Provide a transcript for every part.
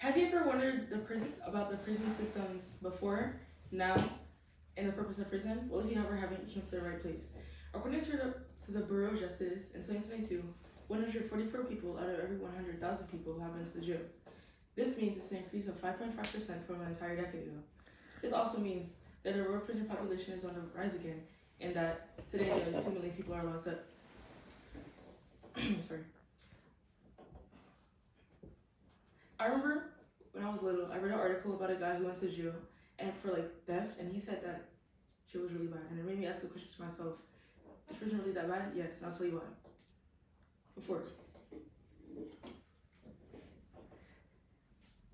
Have you ever wondered about the prison systems before, now, and the purpose of prison? Well, if you ever haven't, you came to the right place. According to the Bureau of Justice, in 2022, 144 people out of every 100,000 people have been to the jail. This means it's an increase of 5.5% from an entire decade ago. This also means that the world prison population is on the rise again, and that today nearly 2 million people are locked up. Sorry. I remember when I was little, I read an article about a guy who went to jail and for like theft, and he said that jail was really bad, and it made me ask the question to myself: is prison really that bad? Yes, and I'll tell you why. Before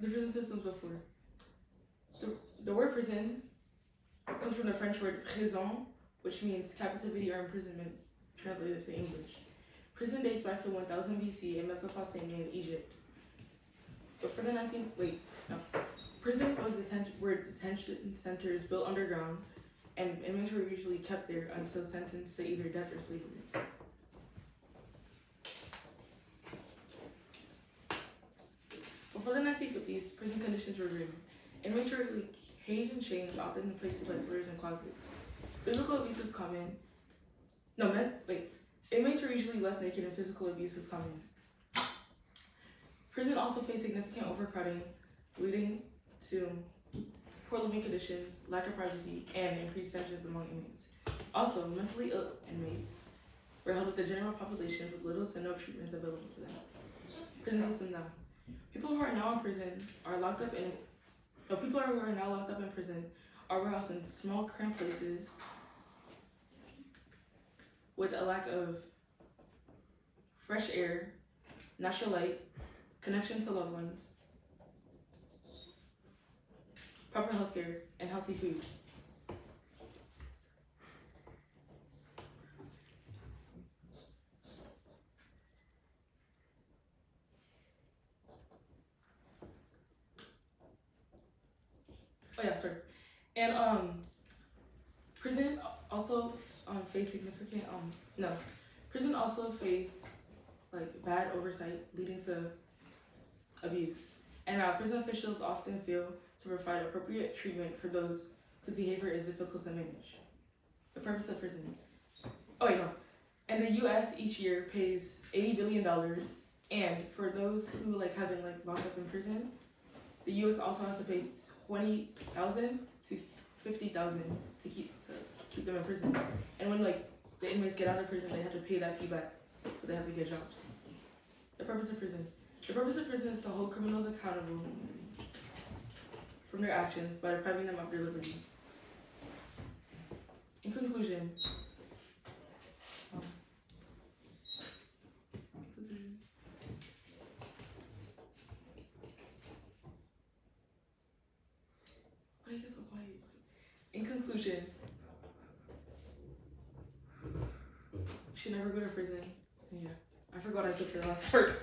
the prison systems before the word prison comes from the French word prison, which means captivity or imprisonment, translated to English. Prison dates back to 1000 BC in Mesopotamia and Egypt. But for the prison was detention centers built underground, and inmates were usually kept there until sentenced to either death or slavery. Before the 1950s, prison conditions were grim. Inmates were caged and chained, often in places like floors and closets. Physical abuse was common. Inmates were usually left naked, and physical abuse was common. Prison also faced significant overcrowding, leading to poor living conditions, lack of privacy, and increased tensions among inmates. Also, mentally ill inmates were held with the general population with little to no treatments available to them. Prison system now. People who are now locked up in prison are housed in small, cramped places with a lack of fresh air, natural light, connection to loved ones, proper healthcare, and healthy food. Oh yeah, sorry. And prison also faced significant prison also faced like bad oversight leading to abuse. And prison officials often fail to provide appropriate treatment for those whose behavior is difficult to manage. The purpose of prison. Oh wait, no. And the U.S. each year pays $80 billion, and for those who have been locked up in prison, the U.S. also has to pay $20,000 to $50,000 to keep them in prison. And when the inmates get out of prison, they have to pay that fee back, so they have to get jobs. The purpose of prison. The purpose of prison is to hold criminals accountable from their actions by depriving them of their liberty. In conclusion, why are you so quiet? In conclusion, you should never go to prison. Yeah, I forgot I took the last part.